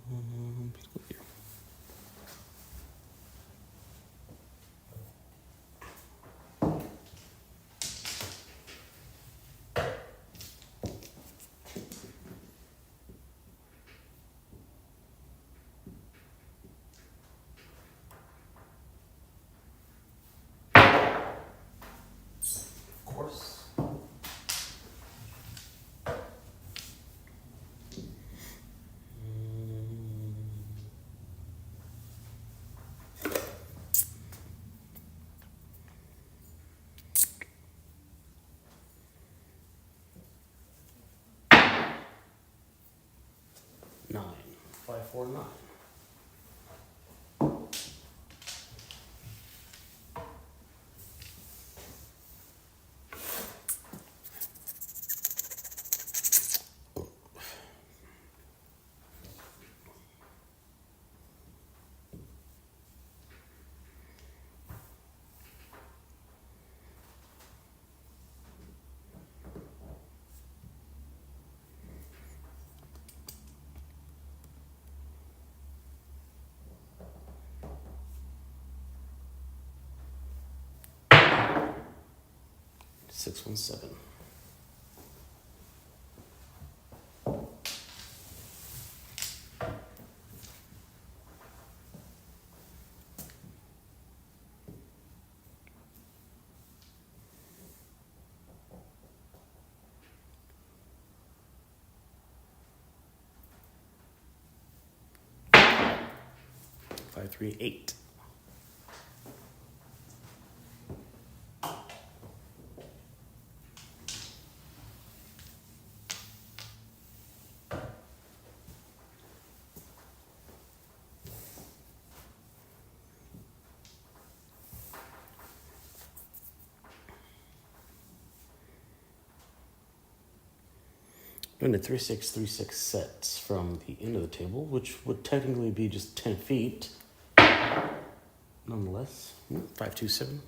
Of course. Nine. 549. Six, 1, 7. Five, 3, 8. Doing a 3-6-3-6 sets from the end of the table, which would technically be just 10 feet. Nonetheless, 5-2-7.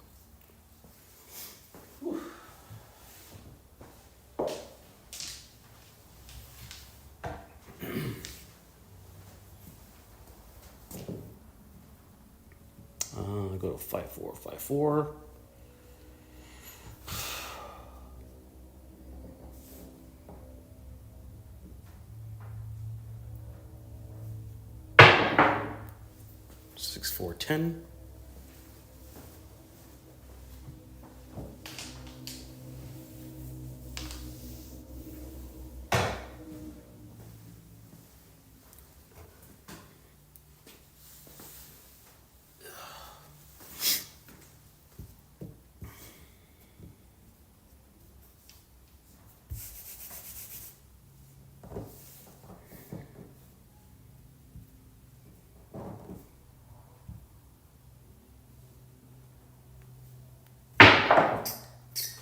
Go to 5-4-5-4. Six, 4, 10.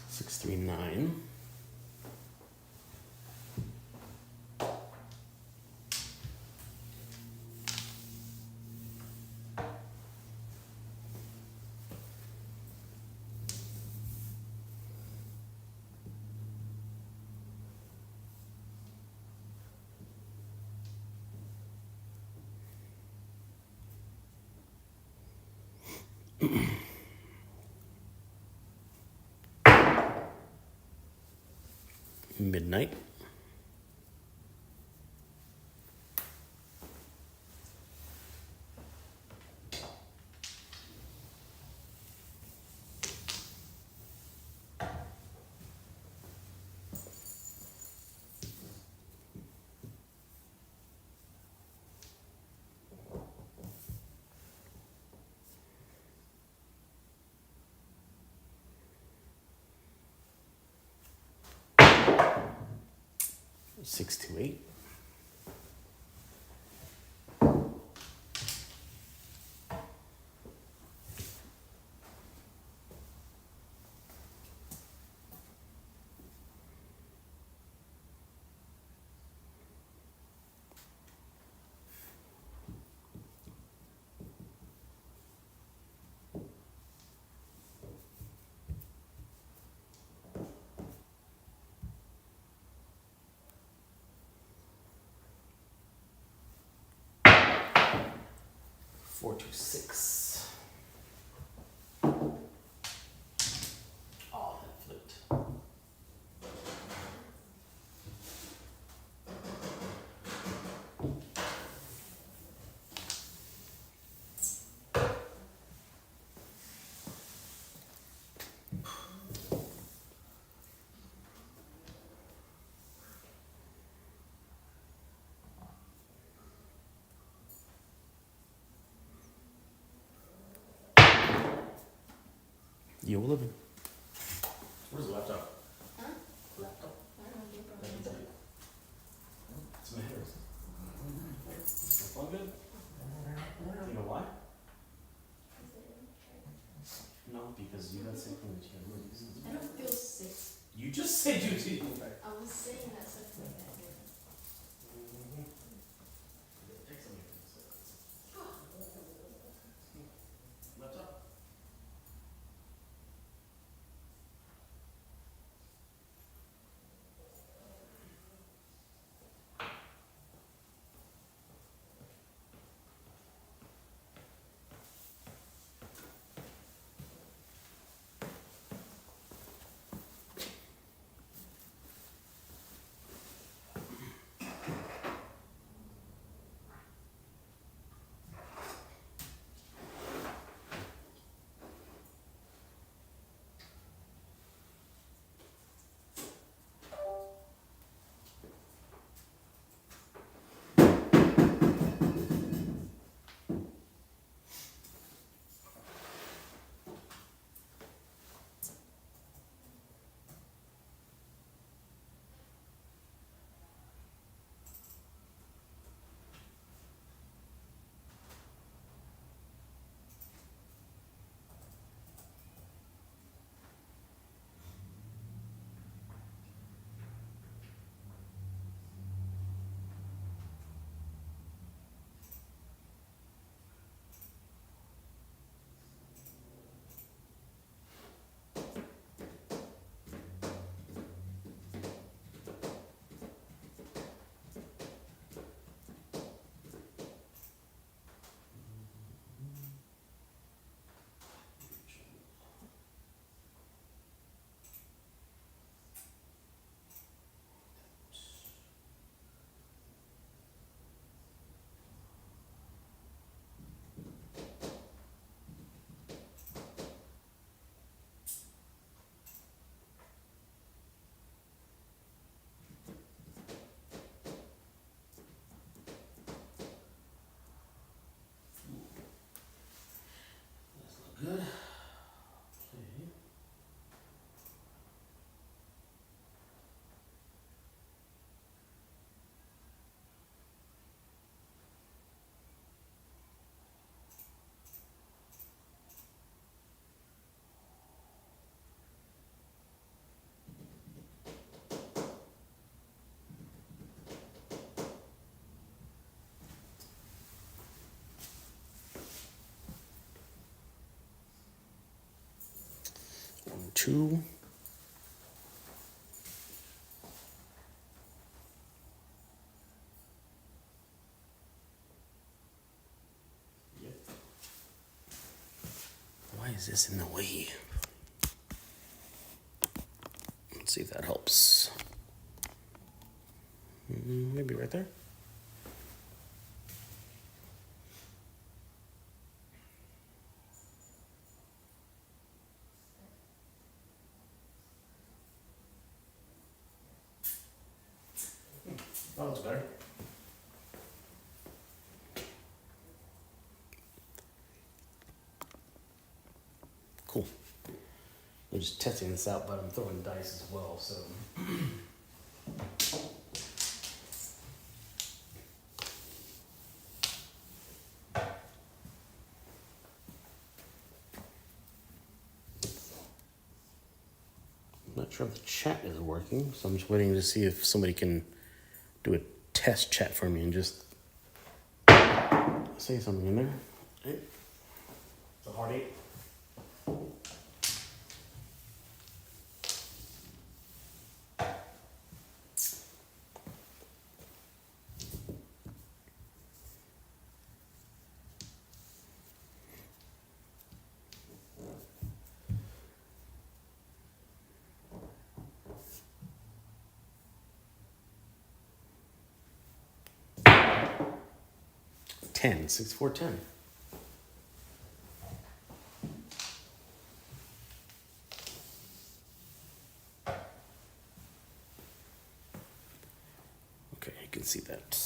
Six, 3, 9. Midnight. Six, 2, 8. 426. Oh, that flipped. You will live. Where's the laptop? Huh? Laptop? I don't know, you brought That's it. my hair. That fun good? You know why? No, because you got sick from the chicken. I don't feel sick. You just said you didn't. I was saying that something like that. Laptop? Good. Okay. One, two. Yep. Why is this in the way? Let's see if that helps. Maybe right there. That looks better. Cool. I'm just testing this out, but I'm throwing dice as well, so. I'm not sure if the chat is working, so I'm just waiting to see if somebody can do a test chat for me and just say something in there. Okay. It's a hard 8. 610. 6410. Okay, you can see that.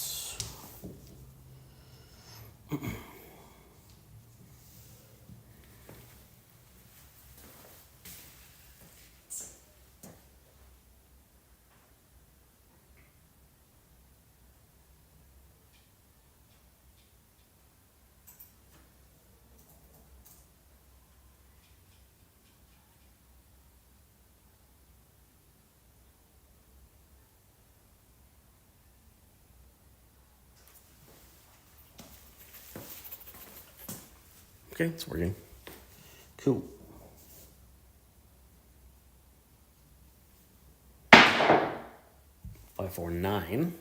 Okay, it's working. Cool. Five, 4, 9.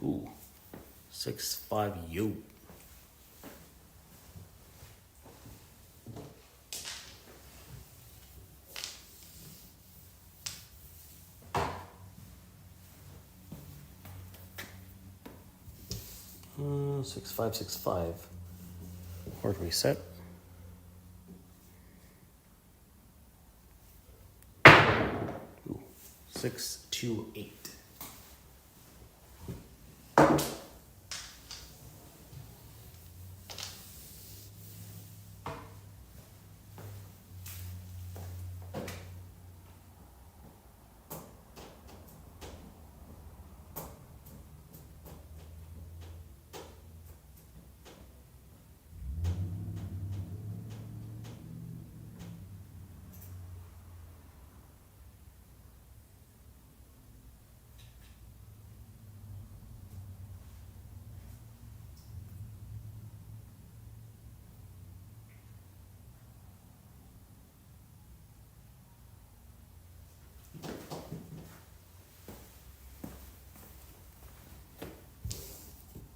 Ooh. 6, 5, yo. Uh, 6, 5, 6, 5. Hard reset. Ooh. 6, 2, 8.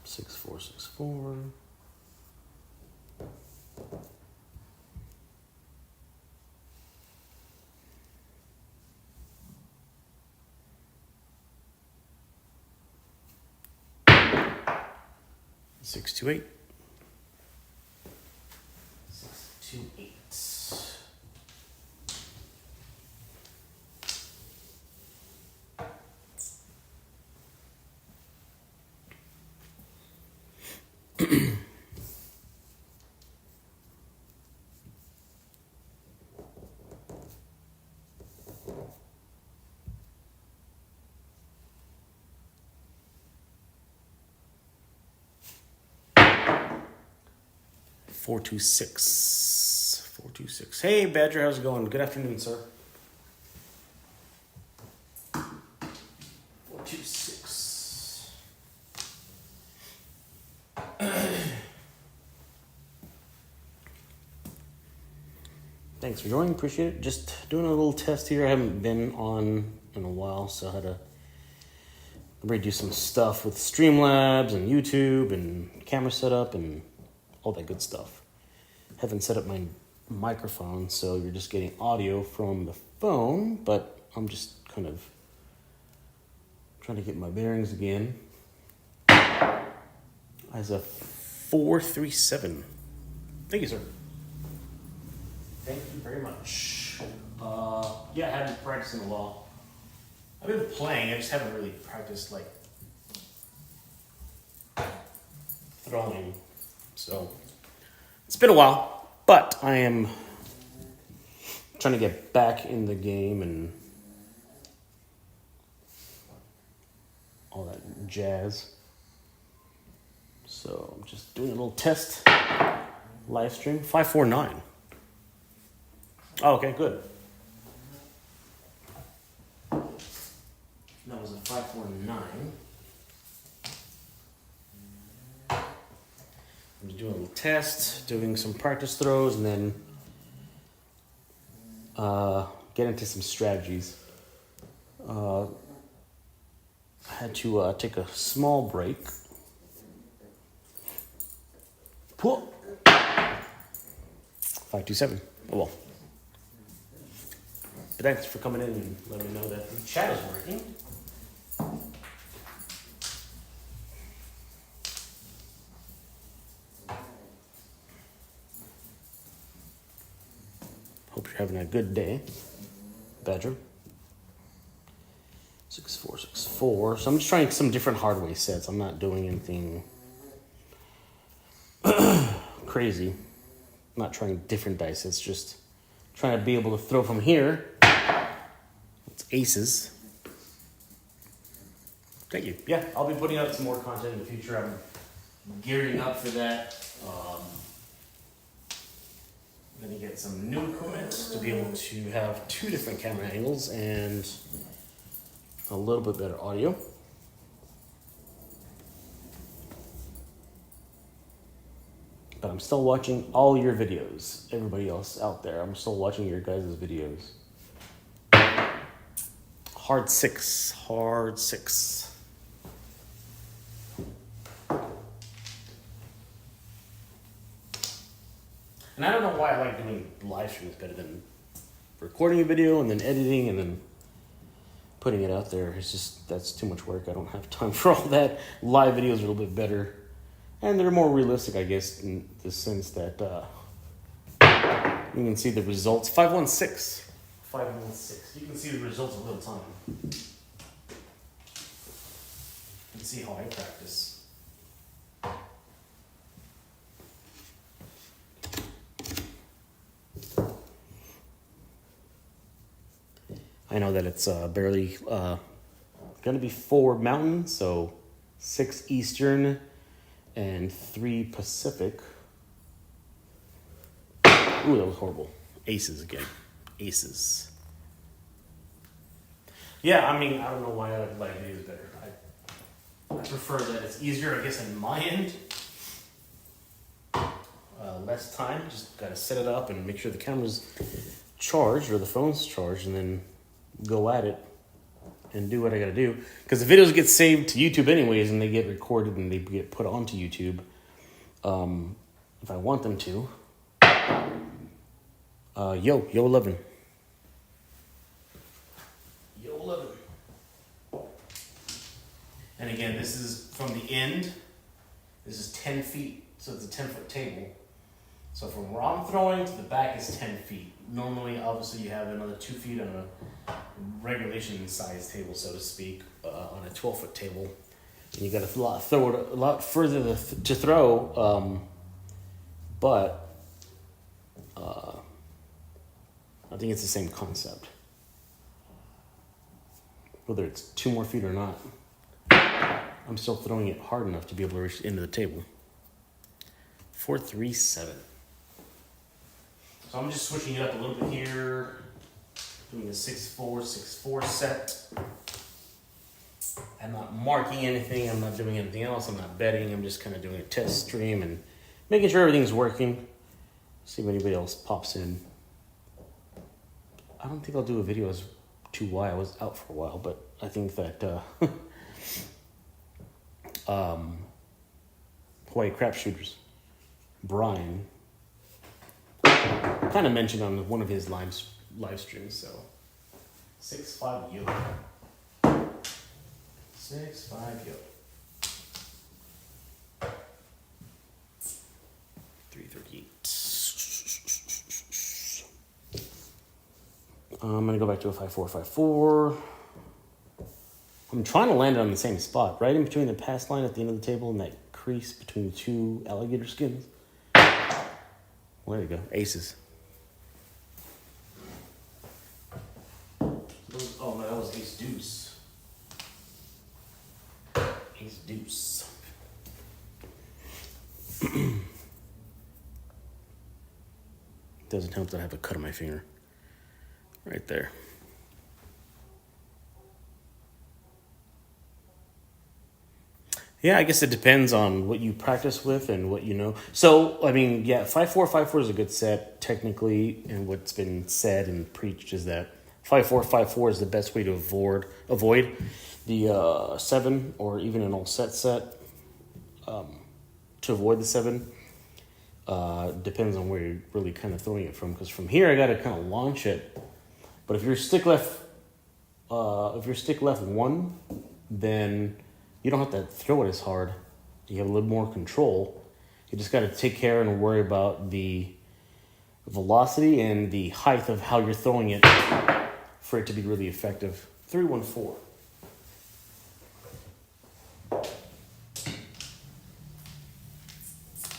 Six, 4, 6, 4. Six, 2, 8. 6, 2, 8. 4, 2, 6. 4, 2, 6. Hey, Badger, how's it going? Good afternoon, sir. 4, 2, 6. Thanks for joining. Appreciate it. Just doing a little test here. I haven't been on in a while, so I had to redo some stuff with Streamlabs and YouTube and camera setup and all that good stuff. Haven't set up my microphone, so you're just getting audio from the phone, but I'm just kind of trying to get my bearings again. As a 437. Thank you, sir. Thank you very much. Yeah, I haven't practiced in a while. I've been playing, I just haven't really practiced like throwing. So it's been a while, but I am trying to get back in the game and all that jazz. So I'm just doing a little test live stream. 549. Oh, okay, good. That was a 549. I'm just doing a little test, doing some practice throws, and then get into some strategies. I had to take a small break. Pull. 527. Oh well. But thanks for coming in and letting me know that the chat is working. Hope you're having a good day, Badger. 6464. So I'm just trying some different hardware sets. I'm not doing anything crazy. I'm not trying different dice. It's just trying to be able to throw from here. It's aces. Thank you. Yeah, I'll be putting out some more content in the future. I'm gearing up for that. I'm going to get some new equipment to be able to have 2 different camera angles and a little bit better audio. But I'm still watching all your videos. Everybody else out there, I'm still watching your guys' videos. Hard 6. And I don't know why I like doing live streams better than recording a video and then editing and then putting it out there. It's just, that's too much work. I don't have time for all that. Live videos are a little bit better. And they're more realistic, I guess, in the sense that you can see the results. 516. You can see the results in real time. You can see how I practice. I know that it's barely going to be 4 Mountain, so 6 Eastern and 3 Pacific. Ooh, that was horrible. Aces again. Aces. Yeah, I mean, I don't know why I like these better. I prefer that it's easier, I guess, on my end. Less time. Just got to set it up and make sure the camera's charged or the phone's charged and then go at it and do what I gotta do. Because the videos get saved to YouTube anyways and they get recorded and they get put onto YouTube. If I want them to. Yo 11. Yo 11. And again, this is from the end. This is 10 feet, so it's a 10-foot table. So from where I'm throwing to the back is 10 feet. Normally, obviously, you have another 2 feet on a regulation size table, so to speak, on a 12-foot table. And you got to throw it a lot further to throw, but I think it's the same concept. Whether it's 2 more feet or not, I'm still throwing it hard enough to be able to reach the end of the table. 4-3-7. So I'm just switching it up a little bit here, doing a 6-4 set. I'm not marking anything, I'm not doing anything else, I'm not betting, I'm just kind of doing a test stream and making sure everything's working. See if anybody else pops in. I don't think I'll do a video as to why I was out for a while, but I think that Hawaii Crap Shooters, Brian, kind of mentioned on one of his live streams, so 6-5 yo. 6-5 yo. 338. I'm gonna go back to a 5-4-5-4. I'm trying to land it on the same spot, right in between the pass line at the end of the table and that crease between the 2 alligator skins. Well, there you go, aces. Oh no, that was ace deuce. Ace deuce. Doesn't help that I have a cut on my finger. Right there. Yeah, I guess it depends on what you practice with and what you know. So, I mean, yeah, 5-4-5-4 is a good set, technically, and what's been said and preached is that 5-4-5-4 is the best way to avoid the 7 or even an all set to avoid the 7. Depends on where you're really kind of throwing it from. Because from here, I got to kind of launch it. But if you're stick left 1, then you don't have to throw it as hard. You have a little more control. You just got to take care and worry about the velocity and the height of how you're throwing it for it to be really effective. 314.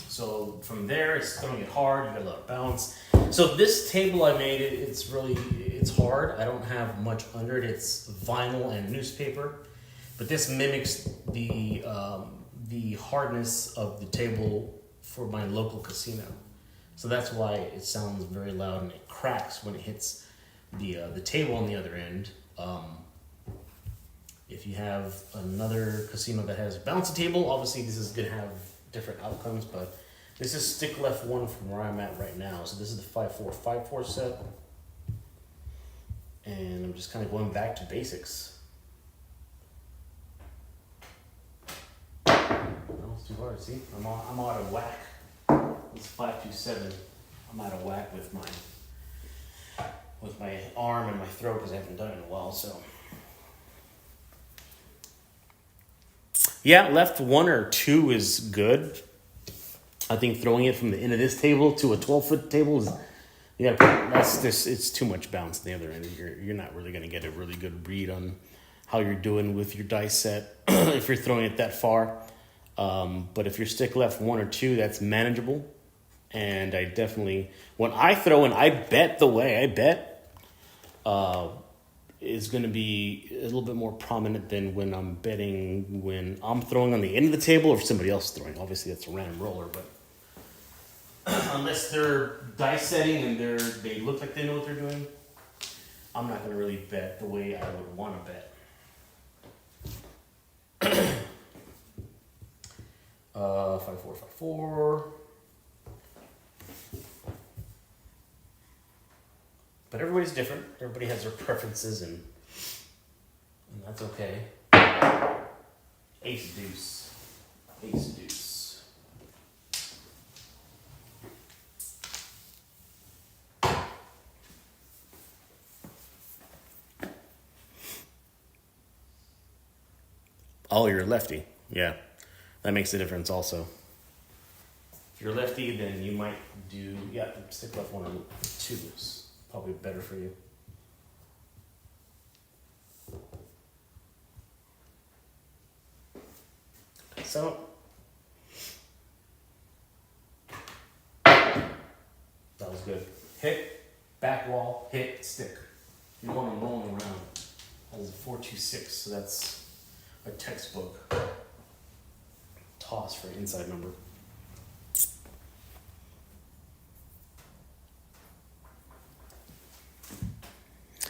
So from there, it's throwing it hard. You got a lot of bounce. So this table I made, it's hard. I don't have much under it. It's vinyl and newspaper, but this mimics the hardness of the table for my local casino. So that's why it sounds very loud and it cracks when it hits the table on the other end. If you have another casino that has a bouncy table, obviously this is going to have different outcomes, but this is stick left 1 from where I'm at right now. So this is the 5-4-5-4 set. And I'm just kind of going back to basics. No, it's too hard. See, I'm out of whack. It's 5-2-7. I'm out of whack with my arm and my throat because I haven't done it in a while. So yeah, left 1 or 2 is good. I think throwing it from the end of this table to a 12-foot table is, it's too much bounce on the other end. You're not really going to get a really good read on how you're doing with your dice set if you're throwing it that far. But if you're stick left 1 or 2, that's manageable. And I definitely, when I throw and I bet the way I bet, is going to be a little bit more prominent than when I'm betting when I'm throwing on the end of the table or if somebody else is throwing. Obviously, that's a random roller, but unless they're dice setting and they look like they know what they're doing, I'm not going to really bet the way I would want to bet. 5-4-5-4. But everybody's different. Everybody has their preferences, and that's okay. Ace deuce. Ace deuce. Oh, you're a lefty. Yeah. That makes a difference also. If you're lefty, then you might do, stick left 1 or 2 is probably better for you. So, that was good. Hit, back wall, hit, stick. You want them rolling around. That is a 4-2-6, so that's a textbook toss for inside number.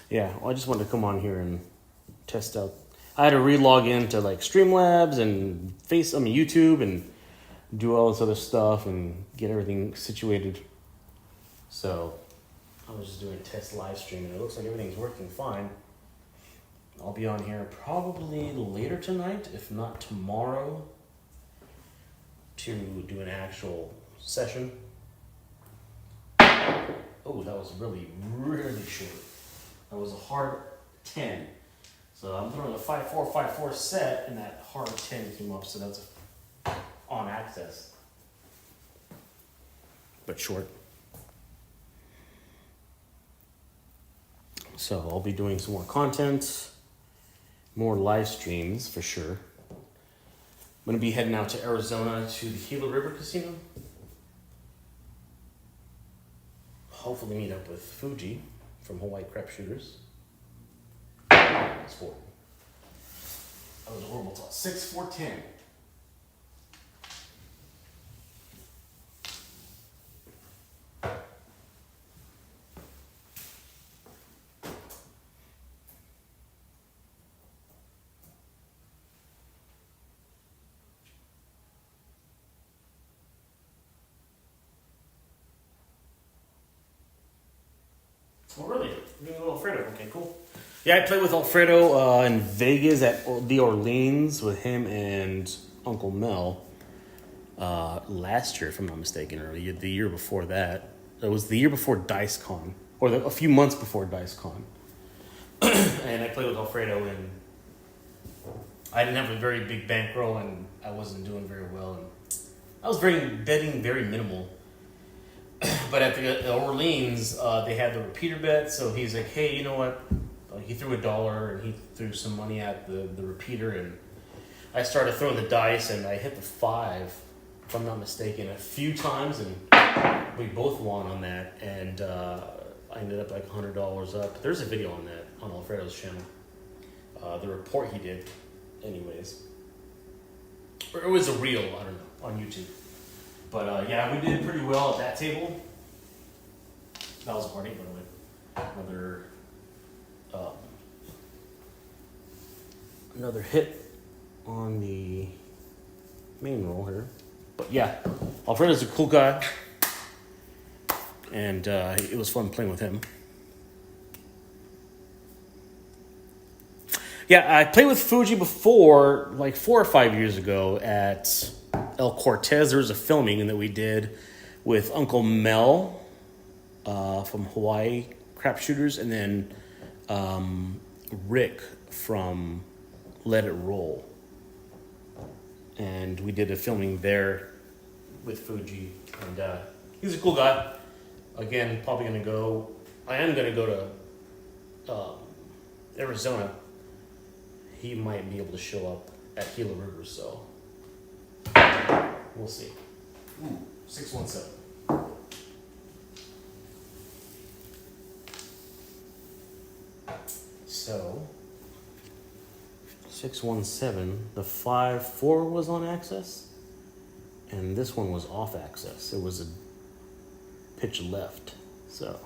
Yeah, well, I just wanted to come on here and test out. I had to re-log into like Streamlabs and YouTube and do all this other stuff and get everything situated. So I was just doing a test live stream and it looks like everything's working fine. I'll be on here probably later tonight, if not tomorrow, to do an actual session. Oh, that was really, really short. That was a hard 10. So I'm throwing a 5-4-5-4 set, and that hard 10 came up, so that's on access. But short. So I'll be doing some more content, more live streams for sure. I'm going to be heading out to Arizona to the Gila River Casino. Hopefully meet up with Fuji from Hawaii Crap Shooters. That's 4. That was a horrible toss. 6-4-10. Oh, really? You're a little afraid of it. Okay, cool. Yeah, I played with Alfredo in Vegas at the Orleans with him and Uncle Mel last year, if I'm not mistaken, or the year before that. It was the year before DiceCon, or a few months before DiceCon. And I played with Alfredo, and I didn't have a very big bankroll, and I wasn't doing very well. And I was betting very minimal. But at the Orleans, they had the repeater bet, so he's like, hey, you know what? He threw $1 and he threw some money at the repeater, and I started throwing the dice, and I hit the 5, if I'm not mistaken, a few times, and we both won on that, and I ended up like $100 up. There's a video on that on Alfredo's channel, the report he did, anyways. Or it was a reel, I don't know, on YouTube. But yeah, we did pretty well at that table. That was Barney, by the way. Another hit on the main roll here. But yeah, Alfredo's a cool guy, and it was fun playing with him. Yeah, I played with Fuji before, like 4 or 5 years ago at El Cortez. There was a filming that we did with Uncle Mel from Hawaii Crap Shooters, and then Rick from Let It Roll. And we did a filming there with Fuji, and he's a cool guy. Again, probably gonna go. I am gonna go to Arizona. He might be able to show up at Gila River, so we'll see. Ooh, 617. So 617, the 5-4 was on access, and this one was off access. It was a pitch left, so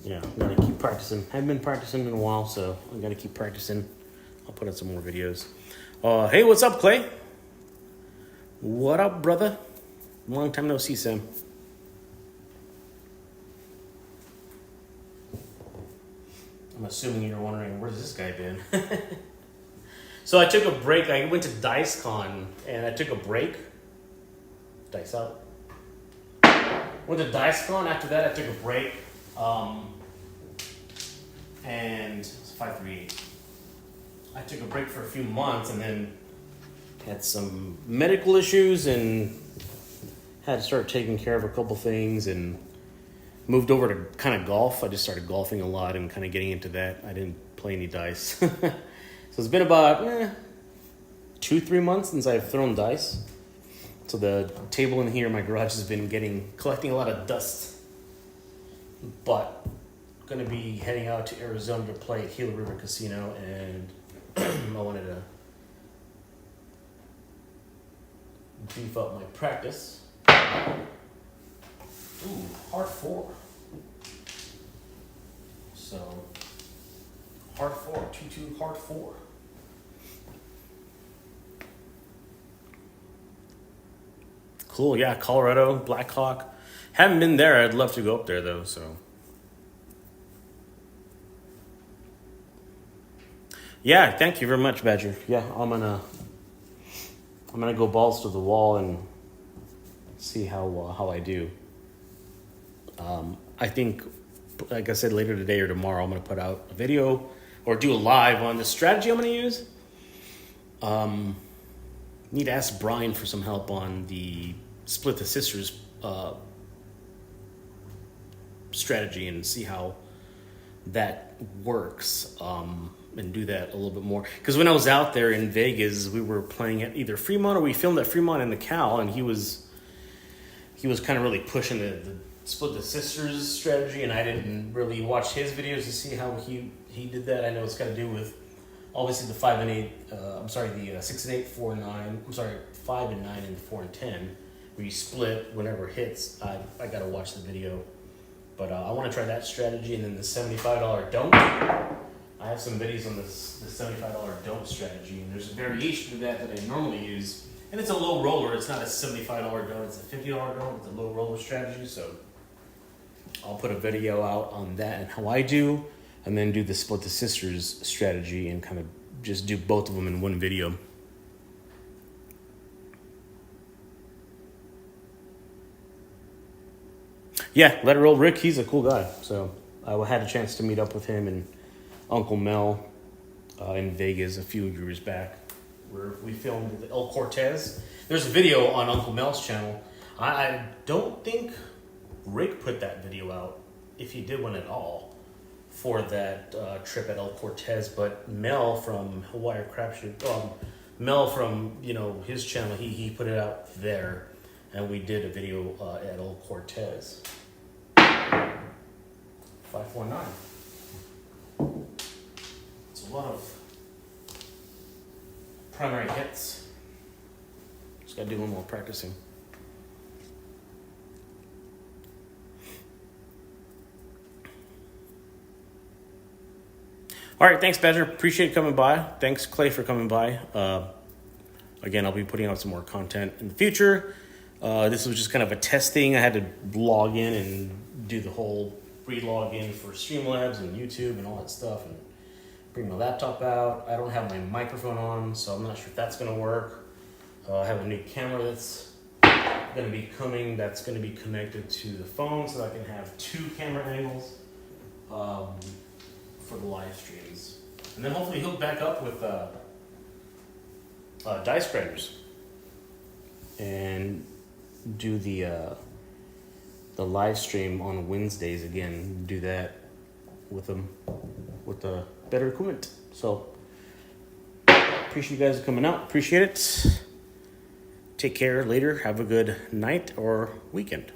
yeah, I'm gonna keep practicing. Haven't been practicing in a while, so I gotta keep practicing. I'll put out some more videos. Hey, what's up, Clay? What up, brother? Long time no see, Sam. I'm assuming you're wondering, where's this guy been? So I took a break. I went to DiceCon, and I took a break. Dice out. Went to DiceCon. After that, I took a break. And it's 538. I took a break for a few months, and then had some medical issues, and had to start taking care of a couple things, and moved over to kind of golf. I just started golfing a lot and kind of getting into that. I didn't play any dice. So it's been about 2-3 months since I've thrown dice. So the table in here in my garage has been collecting a lot of dust. But I'm going to be heading out to Arizona to play at Gila River Casino, and I wanted to beef up my practice. Ooh, hard 4. So, hard 4, 2-2, hard 4. Cool, yeah, Colorado, Blackhawk. Haven't been there. I'd love to go up there, though, so. Yeah, thank you very much, Badger. Yeah, I'm gonna go balls to the wall and see how I do. I think, like I said, later today or tomorrow, I'm gonna put out a video or do a live on the strategy I'm gonna use. Need to ask Brian for some help on the Split the Sisters strategy and see how that works, and do that a little bit more. Because when I was out there in Vegas, we were playing at either Fremont, or we filmed at Fremont in the Cal, and he was kind of really pushing the Split the Sisters strategy, and I didn't really watch his videos to see how he did that. I know it's got to do with obviously the 5 and 8. The 6 and 8, 4 and 9. 5 and 9 and 4 and 10. Where you split whenever it hits. I got to watch the video, but I want to try that strategy, and then the $75 don't. I have some videos on the $75 don't strategy, and there's a variation of that I normally use, and it's a low roller. It's not a $75 don't, it's a $50 don't. It's a low roller strategy, so I'll put a video out on that and how I do, and then do the split the sisters strategy and kind of just do both of them in one video. Yeah, let it roll. Rick, he's a cool guy. So I had a chance to meet up with him and Uncle Mel in Vegas a few years back, where we filmed the El Cortez. There's a video on Uncle Mel's channel. I don't think Rick put that video out, if he did one at all, for that trip at El Cortez. But Mel from Hawaii Crapshoot, Mel from his channel, he put it out there, and we did a video at El Cortez. 549. It's a lot of primary hits. Just gotta do a little more practicing. All right, thanks, Badger. Appreciate you coming by. Thanks, Clay, for coming by. Again, I'll be putting out some more content in the future. This was just kind of a testing. I had to log in and do the whole re-login for Streamlabs and YouTube and all that stuff, and bring my laptop out. I don't have my microphone on, so I'm not sure if that's going to work. I have a new camera that's going to be coming. That's going to be connected to the phone, so I can have 2 camera angles for the live streams, and then hopefully hook back up with Dice Spreaders and do the live stream on Wednesdays again. Do that with them with the better equipment. So appreciate you guys coming out. Appreciate it. Take care later. Have a good night or weekend.